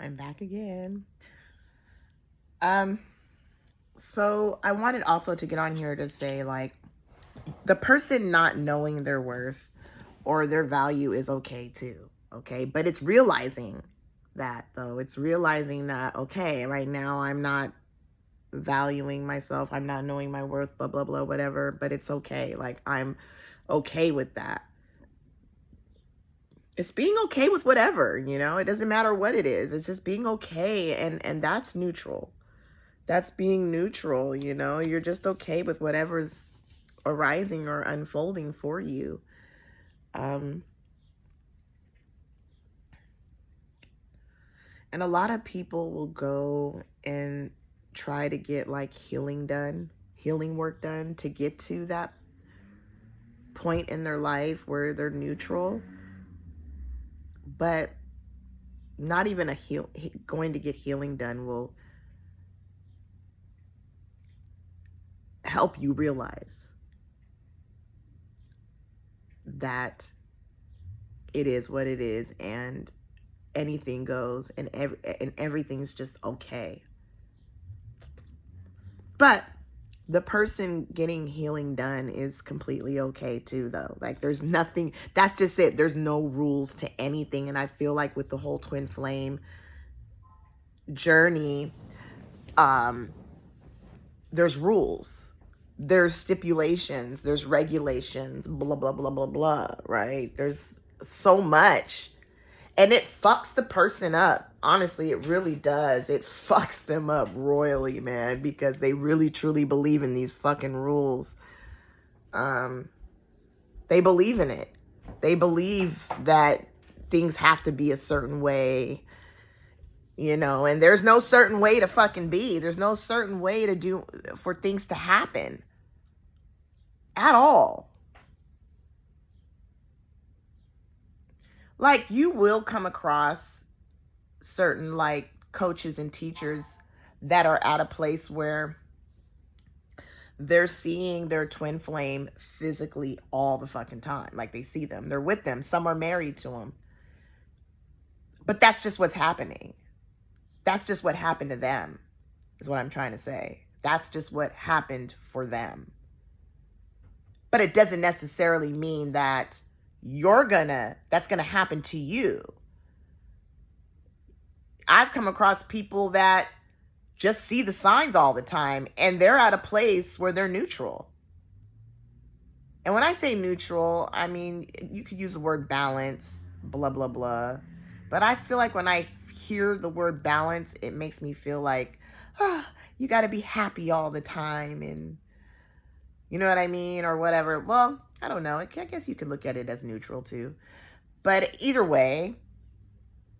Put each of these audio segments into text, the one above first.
I'm back again. So I wanted also to get on here to say, like, the person not knowing their worth or their value is okay too, okay? But it's realizing that, though. It's realizing that, okay, right now I'm not valuing myself, I'm not knowing my worth, blah, blah, blah, whatever, but it's okay. Like, I'm okay with that. It's being okay with whatever, it doesn't matter what it is. It's just being okay, and that's neutral. That's being neutral, you're just okay with whatever's arising or unfolding for you. And a lot of people will go and try to get like healing work done to get to that point in their life where they're neutral. But not even going to get healing done will help you realize that it is what it is, and anything goes, and everything's just okay. But the person getting healing done is completely okay too, though. Like, there's nothing, that's just it. There's no rules to anything. And I feel like with the whole twin flame journey, there's rules, there's stipulations, there's regulations, blah, blah, blah, blah, blah, right? There's so much. And it fucks the person up. Honestly, it really does. It fucks them up royally, man, because they really, truly believe in these fucking rules. They believe in it. They believe that things have to be a certain way, and there's no certain way to fucking be. There's no certain way to do for things to happen at all. Like, you will come across certain, like, coaches and teachers that are at a place where they're seeing their twin flame physically all the fucking time. Like, they see them. They're with them. Some are married to them. But that's just what's happening. That's just what happened to them, is what I'm trying to say. That's just what happened for them. But it doesn't necessarily mean that that's gonna happen to you. I've come across people that just see the signs all the time, and they're at a place where they're neutral. And when I say neutral, I mean, you could use the word balance, blah, blah, blah. But I feel like when I hear the word balance, it makes me feel like, you got to be happy all the time, and you know what I mean, or whatever. Well, I don't know. I guess you could look at it as neutral too. But either way,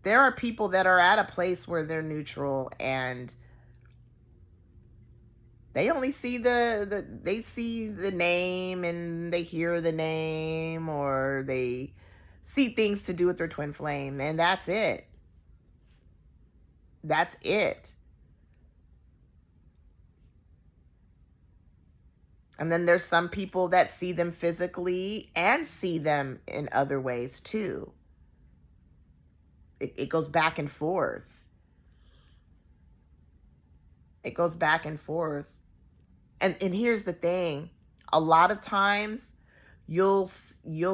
there are people that are at a place where they're neutral, and they only see they see the name, and they hear the name, or they see things to do with their twin flame, and that's it. That's it. And then there's some people that see them physically and see them in other ways too. It goes back and forth. It goes back and forth. And here's the thing. A lot of times you'll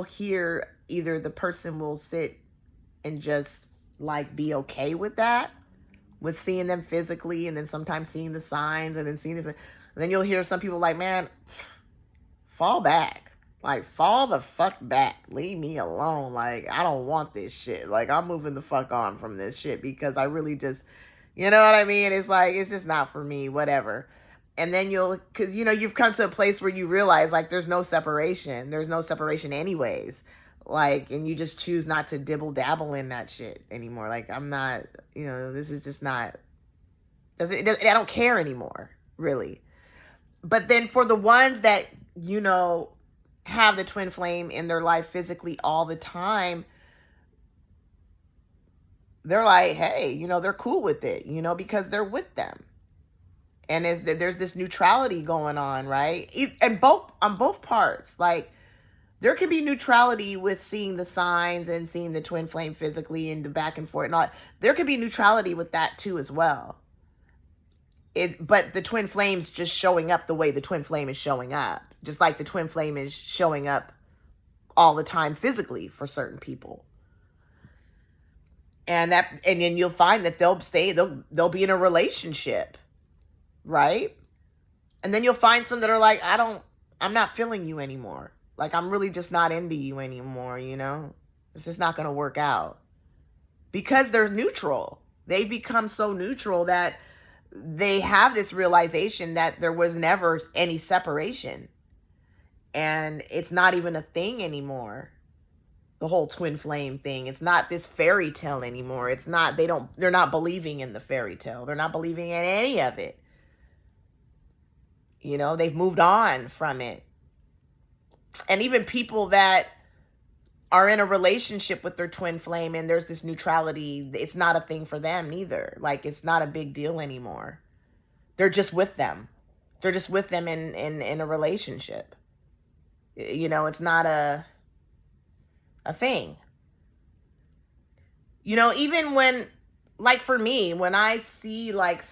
hear either the person will sit and just like be okay with that, with seeing them physically, and then sometimes seeing the signs, and then seeing it. And then you'll hear some people like, man, fall back. Like, fall the fuck back. Leave me alone. Like, I don't want this shit. Like, I'm moving the fuck on from this shit, because I really just, you know what I mean? It's like, it's just not for me, whatever. And then because, you've come to a place where you realize, like, there's no separation. There's no separation anyways. Like, and you just choose not to dibble dabble in that shit anymore. Like, I'm not, this is just not, I don't care anymore, really. But then for the ones that, have the twin flame in their life physically all the time, they're like, hey, they're cool with it, because they're with them. And there's this neutrality going on, right? And on both parts. Like, There could be neutrality with seeing the signs and seeing the twin flame physically and the back and forth and all. There could be neutrality with that too as well. But the twin flame's just showing up the way the twin flame is showing up. Just like the twin flame is showing up all the time physically for certain people. And then you'll find that they'll be in a relationship, right? And then you'll find some that are like, I'm not feeling you anymore. Like, I'm really just not into you anymore, you know? It's just not going to work out. Because they're neutral. They've become so neutral that they have this realization that there was never any separation. And it's not even a thing anymore. The whole twin flame thing. It's not this fairy tale anymore. It's not, they're not believing in the fairy tale. They're not believing in any of it. You know, they've moved on from it. And even people that are in a relationship with their twin flame and there's this neutrality, it's not a thing for them neither. Like, it's not a big deal anymore. They're just with them. They're just with them in a relationship. You know, it's not a thing. You know, even when, like for me, when I see like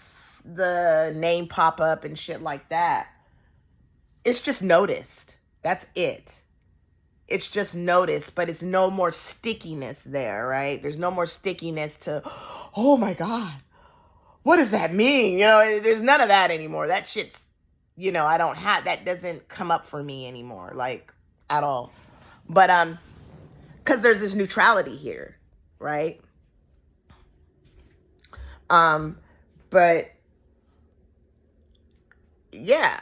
the name pop up and shit like that, it's just noticed. That's it. It's just noticed, but it's no more stickiness there, right? There's no more stickiness to, oh my God, what does that mean? You know, there's none of that anymore. That shit's, you know, that doesn't come up for me anymore, like at all. But, because there's this neutrality here, right? But yeah.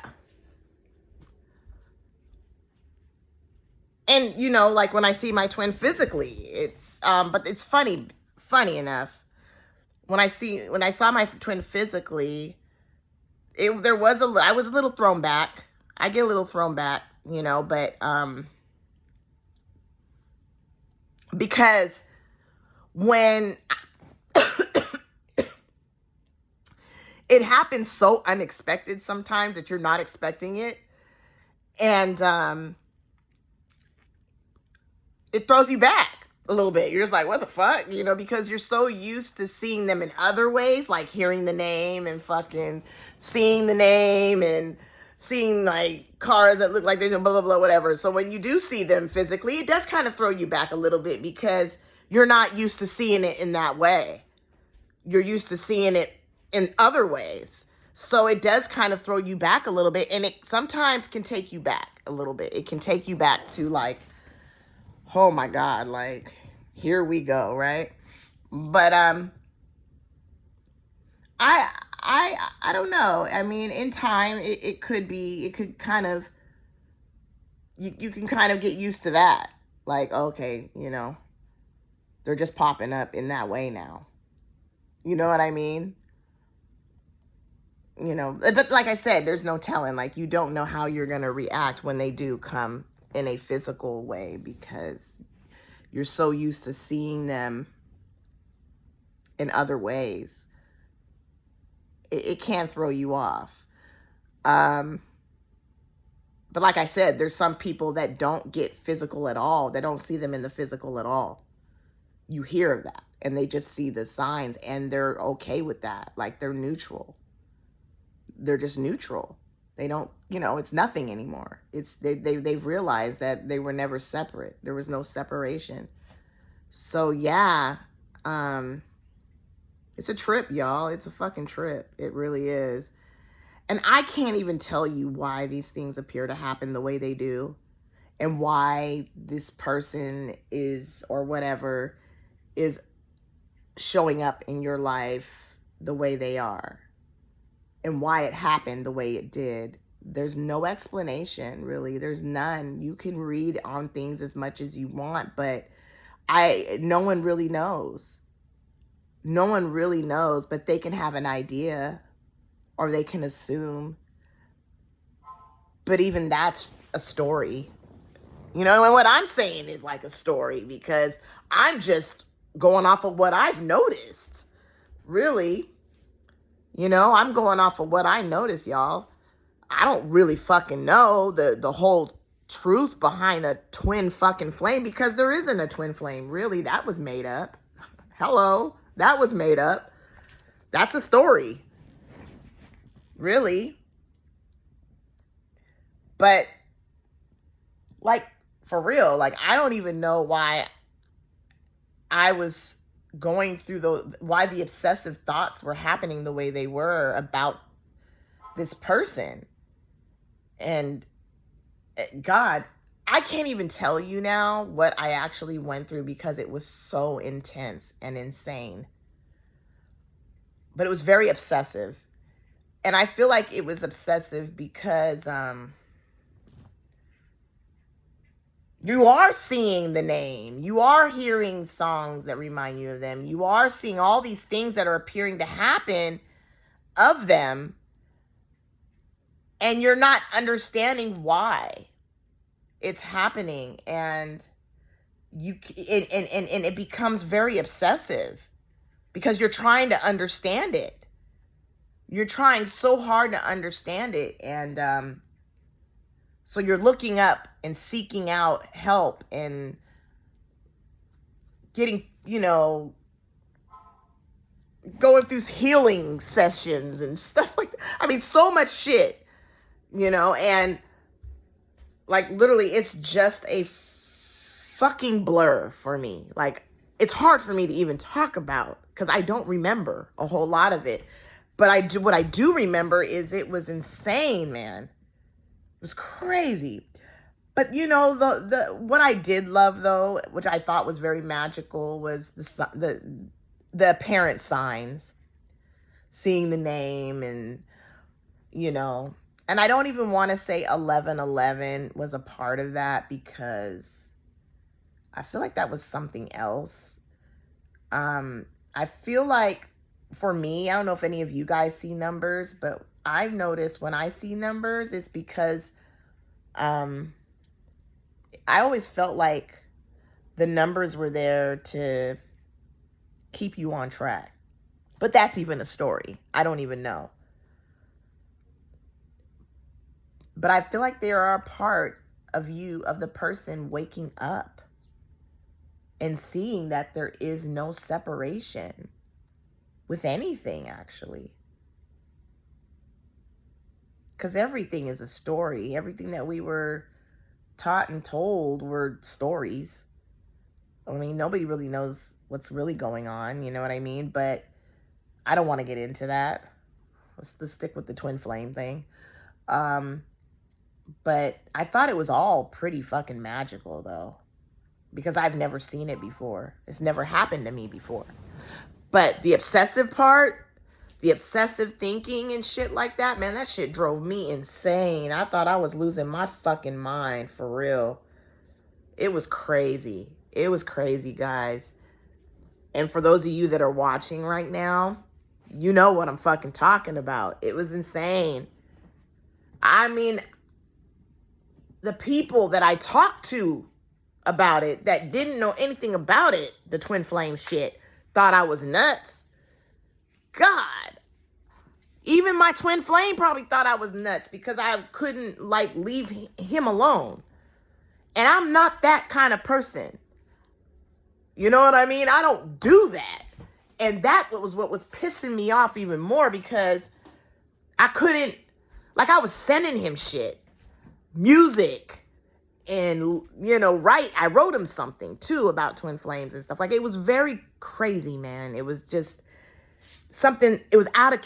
And, you know, like when I see my twin physically, it's, but it's funny enough. When I saw my twin physically, I was a little thrown back. I get a little thrown back, you know, but, because when it happens so unexpected sometimes that you're not expecting it, and it throws you back a little bit. You're just like, what the fuck? You know, because you're so used to seeing them in other ways, like hearing the name and fucking seeing the name and seeing like cars that look like they're blah, blah, blah, whatever. So when you do see them physically, it does kind of throw you back a little bit because you're not used to seeing it in that way. You're used to seeing it in other ways. So it does kind of throw you back a little bit, and it sometimes can take you back a little bit. It can take you back to like, oh my God, like, here we go, right? But I don't know. I mean, in time, it could kind of, you can kind of get used to that. Like, okay, you know, they're just popping up in that way now. You know what I mean? You know, but like I said, there's no telling. Like, you don't know how you're going to react when they do come in a physical way because you're so used to seeing them in other ways. It can throw you off. But like I said, there's some people that don't get physical at all. They don't see them in the physical at all. You hear of that and they just see the signs and they're okay with that. Like, they're neutral. They're just neutral. They don't, you know, it's nothing anymore. They've realized that they were never separate. There was no separation. So yeah, it's a trip, y'all. It's a fucking trip. It really is. And I can't even tell you why these things appear to happen the way they do and why this person is, or whatever, is showing up in your life the way they are and why it happened the way it did. There's no explanation, really. There's none. You can read on things as much as you want, but no one really knows. No one really knows, but they can have an idea or they can assume. But even that's a story. You know, and what I'm saying is like a story because I'm just going off of what I've noticed. Really. You know, I'm going off of what I noticed, y'all. I don't really fucking know the whole truth behind a twin fucking flame, because there isn't a twin flame. Really, that was made up. Hello, that was made up. That's a story. Really. But, like, for real, like, I don't even know why I was going through why the obsessive thoughts were happening the way they were about this person. And God, I can't even tell you now what I actually went through, because it was so intense and insane. But it was very obsessive. And I feel like it was obsessive because you are seeing the name. You are hearing songs that remind you of them. You are seeing all these things that are appearing to happen of them. And you're not understanding why it's happening. And it becomes very obsessive because you're trying to understand it. You're trying so hard to understand it. And so you're looking up and seeking out help and getting, going through healing sessions and stuff like that. I mean, so much shit, and like literally it's just a fucking blur for me. Like, it's hard for me to even talk about because I don't remember a whole lot of it. But what I do remember is it was insane, man. It was crazy. But the what I did love, though, which I thought was very magical, was the apparent signs, seeing the name, and and I don't even want to say 1111 was a part of that, because I feel like that was something else. I feel like, for me, I don't know if any of you guys see numbers, but I've noticed when I see numbers, it's because I always felt like the numbers were there to keep you on track. But that's even a story. I don't even know. But I feel like they are a part of you, of the person waking up and seeing that there is no separation with anything, actually. Because everything is a story. Everything that we were taught and told were stories. I mean, nobody really knows what's really going on, you know what I mean? But I don't want to get into that. Let's stick with the twin flame thing. But I thought it was all pretty fucking magical, though, because I've never seen it before. It's never happened to me before. But the obsessive part, the obsessive thinking and shit like that, man, that shit drove me insane. I thought I was losing my fucking mind, for real. It was crazy. It was crazy, guys. And for those of you that are watching right now, you know what I'm fucking talking about. It was insane. I mean, the people that I talked to about it that didn't know anything about it, the twin flame shit, thought I was nuts. God. Even my twin flame probably thought I was nuts because I couldn't, leave him alone. And I'm not that kind of person. You know what I mean? I don't do that. And that was what was pissing me off even more, because I couldn't, I was sending him shit, music, and, I wrote him something too about twin flames and stuff. It was very crazy, man. It was just something, it was out of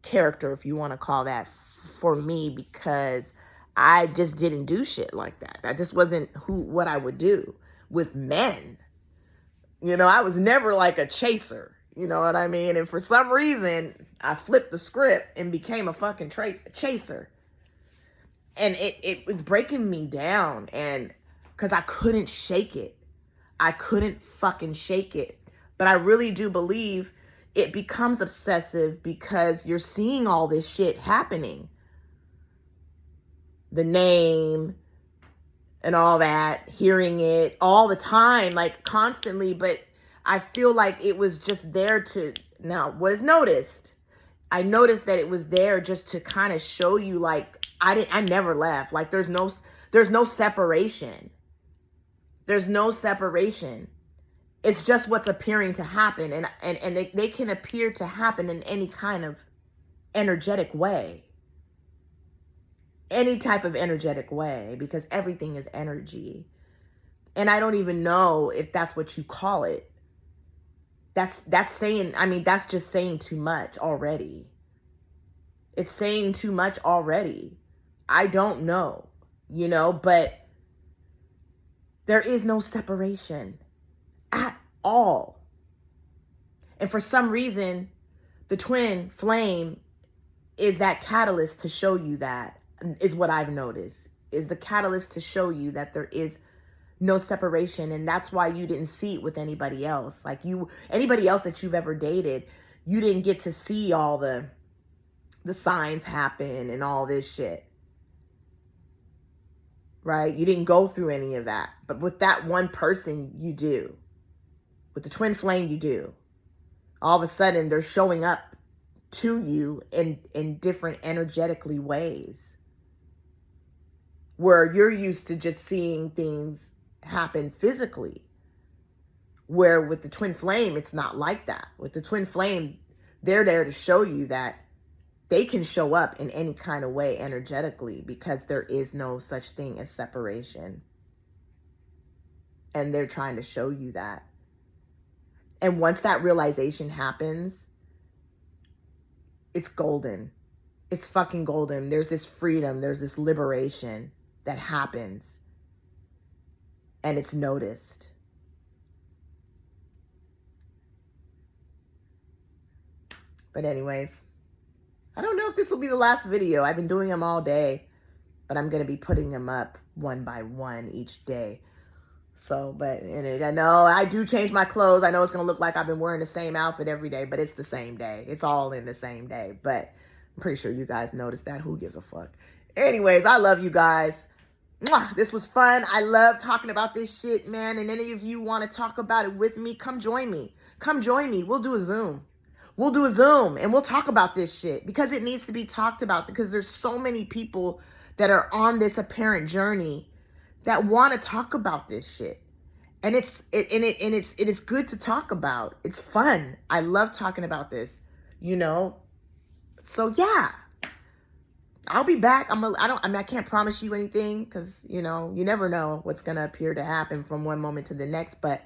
character, if you want to call that, for me, because I just didn't do shit like that. That just wasn't what I would do with men. I was never a chaser. You know what I mean? And for some reason, I flipped the script and became a fucking chaser. And it was breaking me down, and because I couldn't shake it. I couldn't fucking shake it. But I really do believe it becomes obsessive because you're seeing all this shit happening. The name and all that, hearing it all the time, constantly. But I feel like it was just there to, now, what is noticed? I noticed that it was there just to kind of show you, I never left. Like there's no separation. There's no separation. It's just what's appearing to happen. And they can appear to happen in any kind of energetic way. Any type of energetic way, because everything is energy. And I don't even know if that's what you call it. That's saying, I mean, that's just saying too much already. It's saying too much already. I don't know, you know, but there is no separation at all. And for some reason, the twin flame is that catalyst to show you that, is what I've noticed, is the catalyst to show you that there is no separation. And that's why you didn't see it with anybody else. Like anybody else that you've ever dated, you didn't get to see all the signs happen and all this shit. Right? You didn't go through any of that. But with that one person, you do. With the twin flame, you do. All of a sudden, they're showing up to you in different energetically ways. Where you're used to just seeing things happen physically. Where with the twin flame, it's not like that. With the twin flame, they're there to show you that they can show up in any kind of way energetically, because there is no such thing as separation. And they're trying to show you that. And once that realization happens, it's golden. It's fucking golden. There's this freedom. There's this liberation that happens. And it's noticed. But anyways, I don't know if this will be the last video. I've been doing them all day, but I'm going to be putting them up one by one each day. So, but I know I do change my clothes. I know it's going to look like I've been wearing the same outfit every day, but it's the same day. It's all in the same day. But I'm pretty sure you guys noticed that. Who gives a fuck? Anyways, I love you guys. Mwah, this was fun. I love talking about this shit, man. And any of you want to talk about it with me, come join me. Come join me. We'll do a Zoom. We'll do a Zoom and we'll talk about this shit, because it needs to be talked about, because there's so many people that are on this apparent journey that want to talk about this shit. And it is good to talk about. It's fun. I love talking about this, you know? So yeah, I'll be back. I can't promise you anything, because, you know, you never know what's going to appear to happen from one moment to the next, but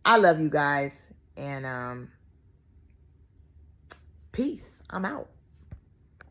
I love you guys. And peace. I'm out.